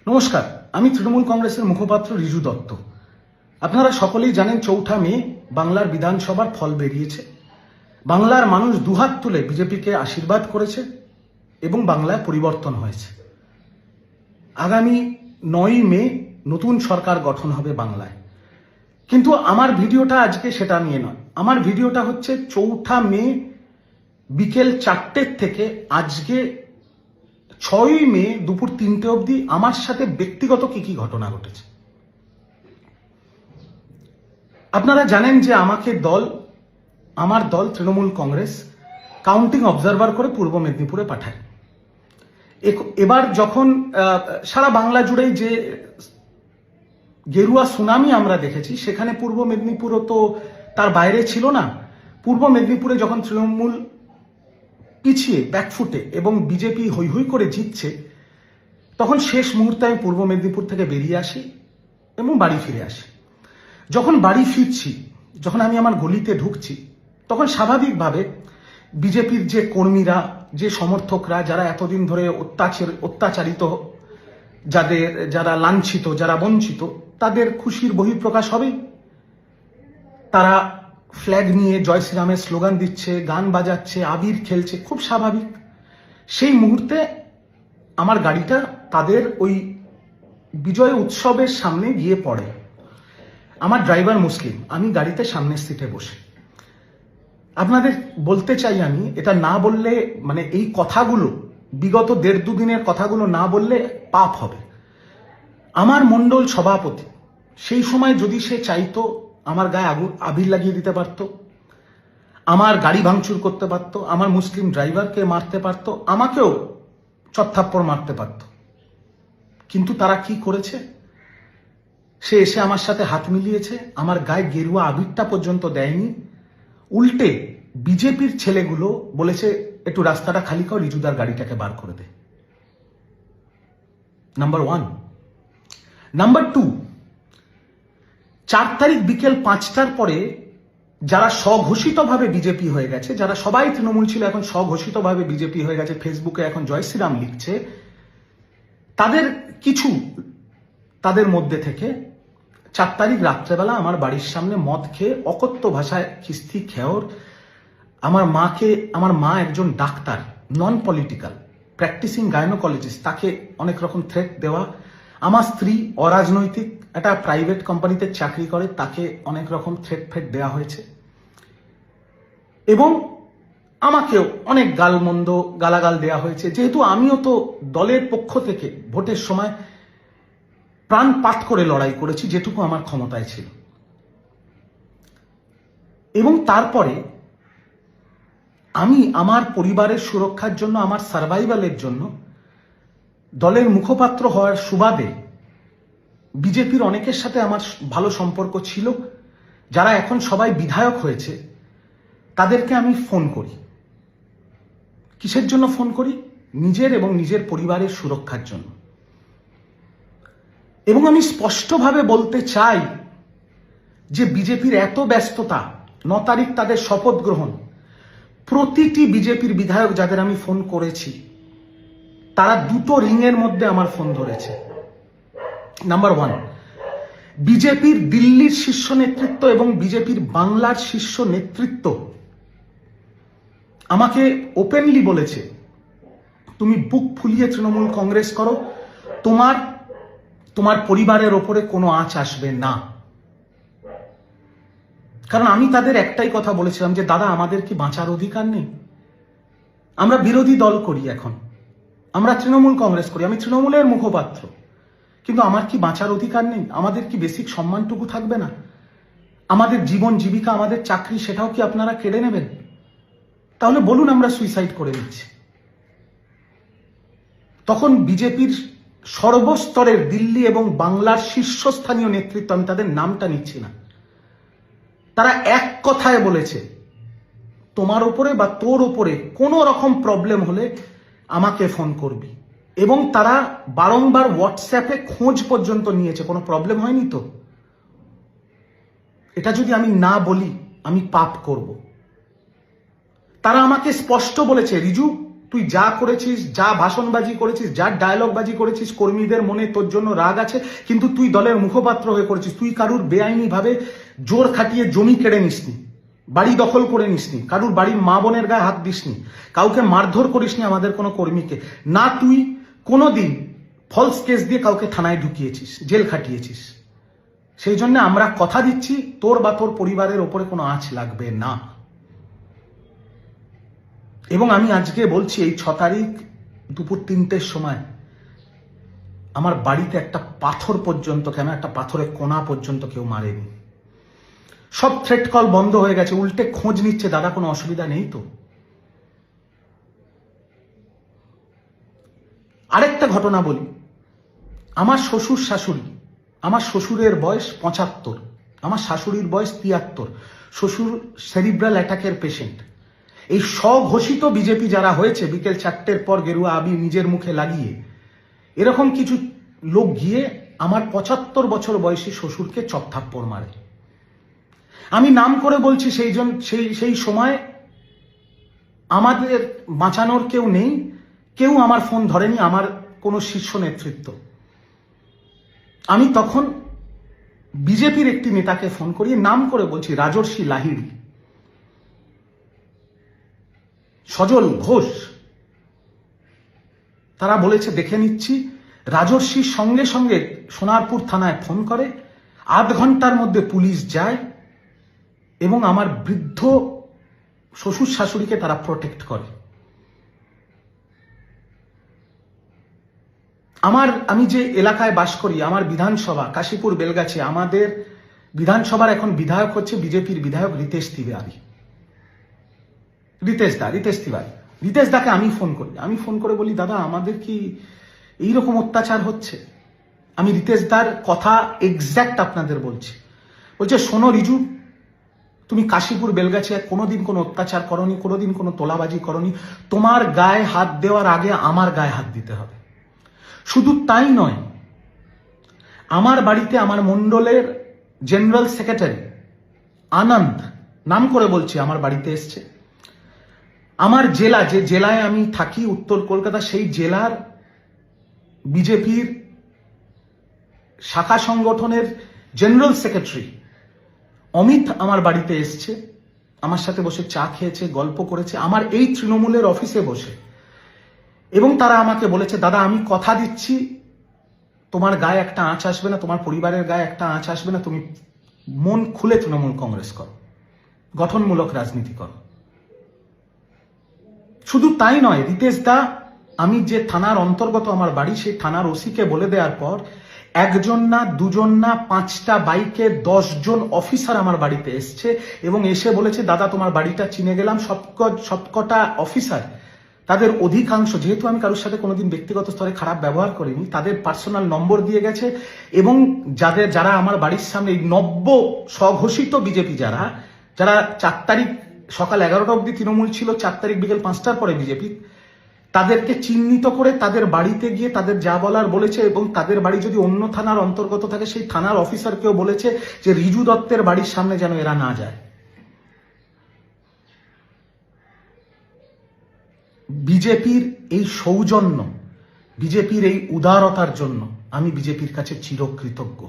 নমস্কার, আমি তৃণমূল কংগ্রেসের মুখপাত্র রিজু দত্ত। আপনারা সকলেই জানেন ৪ঠা মে বাংলার বিধানসভার ফল বেরিয়েছে। বাংলার মানুষ দুহাত তুলে বিজেপিকে আশীর্বাদ করেছে এবং বাংলায় পরিবর্তন হয়েছে। আগামী ৯ই মে নতুন সরকার গঠন হবে বাংলায়। কিন্তু আমার ভিডিওটা আজকে সেটা নিয়ে নয়। আমার ভিডিওটা হচ্ছে ৪ঠা মে বিকেল ৪টের থেকে আজকে ৬ই মে দুপুর ৩টে অবধি আমার সাথে ব্যক্তিগত কি কি ঘটনা ঘটেছে। আপনারা জানেন যে আমার দল তৃণমূল কংগ্রেস কাউন্টিং অবজারভার করে পূর্ব মেদিনীপুরে পাঠায়। এবার যখন সারা বাংলা জুড়েই যে গেরুয়া সুনামি আমরা দেখেছি, সেখানে পূর্ব মেদিনীপুরও তো তার বাইরে ছিল না। পূর্ব মেদিনীপুরে যখন তৃণমূল পিছিয়ে ব্যাকফুটে এবং বিজেপি হৈ হৈ করে জিতছে, তখন শেষ মুহূর্তে আমি পূর্ব মেদিনীপুর থেকে বেরিয়ে আসি এবং বাড়ি ফিরে আসি। যখন বাড়ি ফিরছি, যখন আমি আমার গলিতে ঢুকছি, তখন স্বাভাবিকভাবে বিজেপির যে কর্মীরা, যে সমর্থকরা, যারা এতদিন ধরে অত্যাচারিত, যারা লাঞ্ছিত, যারা বঞ্চিত, তাদের খুশির বহিঃপ্রকাশ হবেই। তারা ফ্ল্যাগ নিয়ে জয় শ্রীরামের স্লোগান দিচ্ছে, গান বাজাচ্ছে, আবির খেলছে, খুব স্বাভাবিক। সেই মুহূর্তে আমার গাড়িটা তাদের ওই বিজয় উৎসবের সামনে গিয়ে পড়ে। আমার ড্রাইভার মুসলিম, আমি গাড়িতে সামনের সিটে বসে। আপনাদের বলতে চাই, আমি এটা না বললে, মানে এই কথাগুলো বিগত ১.৫-২ দিনের কথাগুলো না বললে পাপ হবে। আমার মণ্ডল সভাপতি সেই সময় যদি সে চাইতো, আমার গায়ে আবির লাগিয়ে দিতে পারতো, আমার গাড়ি ভাঙচুর করতে পারতো, আমার মুসলিম ড্রাইভারকে মারতে পারতো, আমাকেও চত্থাপ্পড় মারতে পারতো। কিন্তু তারা কি করেছে? সে এসে আমার সাথে হাত মিলিয়েছে, আমার গায়ে গেরুয়া আবিরটা পর্যন্ত দেয়নি। উল্টে বিজেপির ছেলেগুলো বলেছে, একটু রাস্তাটা খালি কর, রিজুদার গাড়িটাকে বার করে দে। নাম্বার 1। নাম্বার 2, ৪ তারিখ বিকেল ৫টার পরে যারা স্বঘোষিতভাবে বিজেপি হয়ে গেছে, যারা সবাই তৃণমূল ছিল এখন স্বঘোষিতভাবে বিজেপি হয়ে গেছে, ফেসবুকে এখন জয় শ্রীরাম লিখছে, তাদের মধ্যে থেকে ৪ তারিখ রাত্রেবেলা আমার বাড়ির সামনে মদ খেয়ে অকথ্য ভাষায় খিস্তি খেয়র, আমার মা একজন doctor, non political, practising gynaecologist, তাকে অনেক রকম থ্রেট দেওয়া, আমার স্ত্রী অরাজনৈতিক একটা প্রাইভেট কোম্পানিতে চাকরি করে, তাকে অনেক রকম থ্রেট দেওয়া হয়েছে, এবং আমাকেও অনেক গালাগাল দেওয়া হয়েছে। যেহেতু আমিও তো দলের পক্ষ থেকে ভোটের সময় প্রাণপাত করে লড়াই করেছি যেটুকু আমার ক্ষমতায় ছিল, এবং তারপরে আমি আমার পরিবারের সুরক্ষার জন্য, আমার সার্ভাইভালের জন্য দলের মুখপাত্র হওয়ার সুবাদে বিজেপির অনেকের সাথে আমার ভালো সম্পর্ক ছিল, যারা এখন সবাই বিধায়ক হয়েছে, তাদেরকে আমি ফোন করি। কিসের জন্য ফোন করি? নিজের এবং নিজের পরিবারের সুরক্ষার জন্য। এবং আমি স্পষ্টভাবে বলতে চাই যে বিজেপির এত ব্যস্ততা, ৯ তারিখ তাদের শপথ গ্রহণ, প্রতিটি বিজেপির বিধায়ক যাদের আমি ফোন করেছি, তারা দুটো রিংয়ের মধ্যে আমার ফোন ধরেছে। নাম্বার 1, বিজেপির দিল্লির শীর্ষ নেতৃত্ব এবং বিজেপির বাংলার শীর্ষ নেতৃত্ব আমাকে ওপেনলি বলেছে, তুমি বুক ফুলিয়ে তৃণমূল কংগ্রেস করো, তোমার পরিবারের ওপরে কোনো আঁচ আসবে না। কারণ আমি তাদের একটাই কথা বলেছিলাম যে, দাদা, আমাদের কি বাঁচার অধিকার নেই? আমরা বিরোধী দল করি, এখন আমরা তৃণমূল কংগ্রেস করি, আমি তৃণমূলের মুখপাত্র, কিন্তু আমার কি বাঁচার অধিকার নেই? আমাদের কি বেসিক সম্মানটুকু থাকবে না? আমাদের জীবন জীবিকা, আমাদের চাকরি, সেটাও কি আপনারা কেড়ে নেবেন? তাহলে বলুন, আমরা সুইসাইড করে নিচ্ছি। তখন বিজেপির সর্বস্তরের দিল্লি এবং বাংলার শীর্ষস্থানীয় নেতৃত্ব, আমি তাদের নামটা নিচ্ছি না, তারা এক কথায় বলেছে, তোমার ওপরে বা তোর ওপরে কোনো রকম প্রবলেম হলে আমাকে ফোন করবি। এবং তারা বারংবার হোয়াটসঅ্যাপে খোঁজ পর্যন্ত নিয়েছে, কোনো প্রবলেম হয়নি তো? এটা যদি আমি না বলি, আমি পাপ করব। তারা আমাকে স্পষ্ট বলেছে, রিজু, তুই যা করেছিস, যা ভাষণবাজি করেছিস, যা ডায়লগবাজি করেছিস, কর্মীদের মনে তোর জন্য রাগ আছে, কিন্তু তুই দলের মুখপাত্র হয়ে করেছিস। তুই কারুর বেআইনি ভাবে জোর খাটিয়ে জমি কেড়ে নিসনি, বাড়ি দখল করে নিসনি, কারুর বাড়ির মা বোনের গায়ে হাত দিসনি, কাউকে মারধর করিসনি আমাদের কোনো কর্মীকে না। তুই কোনোদিন ফলস কেস দিয়ে কাউকে থানায় ঢুকিয়েছিস, জেল খাটিয়েছিস। সেই জন্য আমরা কথা দিচ্ছি, তোর বা তোর পরিবারের ওপরে কোনো আঁচ লাগবে না। এবং আমি আজকে বলছি, এই 6 তারিখ দুপুর 3টের সময় আমার বাড়িতে একটা পাথর পর্যন্ত, কেন একটা পাথরের কোনা পর্যন্ত কেউ মারেনি। সব থ্রেট কল বন্ধ হয়ে গেছে, উল্টে খোঁজ নিচ্ছে, দাদা কোনো অসুবিধা নেই তো। আরেকটা ঘটনা বলি, আমার শ্বশুর শাশুড়ি, আমার শ্বশুরের বয়স 75, আমার শাশুড়ির বয়স 73, শ্বশুর সেরিব্রাল অ্যাটাকের পেশেন্ট। এই স্বঘোষিত বিজেপি যারা হয়েছে, বিকেল 4টের পর গেরুয়া আবি নিজের মুখে লাগিয়ে, এরকম কিছু লোক গিয়ে আমার 75 বছর বয়সী শ্বশুরকে চপথাপ্পড় মারে। আমি নাম করে বলছি, সেই সময় আমাদের বাঁচানোর কেউ নেই, কেউ আমার ফোন ধরেনি, আমার কোনো শীর্ষ নেতৃত্ব। আমি তখন বিজেপির একটি নেতাকে ফোন করিয়ে নাম করে বলছি, রাজর্ষি লাহিড়ী, সজল ঘোষ। তারা বলেছে দেখে নিচ্ছি। রাজর্ষির সঙ্গে সঙ্গে সোনারপুর থানায় ফোন করে, 8 ঘন্টার মধ্যে পুলিশ যায় এবং আমার বৃদ্ধ শ্বশুর শাশুড়িকে তারা প্রোটেক্ট করে। আমি যে এলাকায় বাস করি, আমার বিধানসভা কাশীপুর বেলগাছি, আমাদের বিধানসভার এখন বিধায়ক হচ্ছে বিজেপির বিধায়ক রিতেশ তিওয়ারি। রিতেশ দাকে আমি ফোন করে বলি, দাদা আমাদের কি এইরকম অত্যাচার হচ্ছে? আমি রিতেশ দার কথা এক্স্যাক্ট আপনাদের বলছি। বলছে, শোনো রিজু, তুমি কাশীপুর বেলগাছি কোনোদিন কোনো অত্যাচার করনি, কোনোদিন কোনো তোলাবাজি করনি, তোমার গায়ে হাত দেওয়ার আগে আমার গায়ে হাত দিতে হবে। শুধু তাই নয়, আমার বাড়িতে আমার মণ্ডলের জেনারেল সেক্রেটারি আনন্দ, নাম করে বলছি, আমার বাড়িতে এসছে। আমার জেলা, যে জেলায় আমি থাকি, উত্তর কলকাতা, সেই জেলার বিজেপির শাখা সংগঠনের জেনারেল সেক্রেটারি অমিত আমার বাড়িতে এসছে, আমার সাথে বসে চা খেয়েছে, গল্প করেছে, আমার এই তৃণমূলের অফিসে বসে। এবং তারা আমাকে বলেছে, দাদা আমি কথা দিচ্ছি, তোমার গায়ে একটা আঁচ আসবে না, তোমার পরিবারের গায়ে একটা আঁচ আসবে না, তুমি মন খুলে তৃণমূল কংগ্রেস করো, গঠনমূলক রাজনীতি করো। শুধু তাই নয়, রিতেশ দা, আমি যে থানার অন্তর্গত আমার বাড়ি, সেই থানার ওসিকে বলে দেওয়ার পর 1 জন না, 2 জন না, 5টা বাইকে 10 জন অফিসার আমার বাড়িতে এসছে এবং এসে বলেছে, দাদা তোমার বাড়িটা চিনে গেলাম। সবকটা অফিসার, তাদের অধিকাংশ, যেহেতু আমি কারোর সাথে কোনোদিন ব্যক্তিগত স্তরে খারাপ ব্যবহার করিনি, তাদের পার্সোনাল নম্বর দিয়ে গেছে। এবং যারা আমার বাড়ির সামনে নব্য স্বঘোষিত বিজেপি, যারা 4 তারিখ সকাল 11টা অবধি তৃণমূল ছিল, 4 তারিখ বিকেল 5টার পরে বিজেপি, তাদেরকে চিহ্নিত করে তাদের বাড়িতে গিয়ে তাদের যা বলার বলেছে। এবং তাদের বাড়ি যদি অন্য থানার অন্তর্গত থাকে, সেই থানার অফিসারকেও বলেছে যে রিজু দত্তের বাড়ির সামনে যেন এরা না যায়। বিজেপির এই সৌজন্য, বিজেপির এই উদারতার জন্য আমি বিজেপির কাছে চিরকৃতজ্ঞ।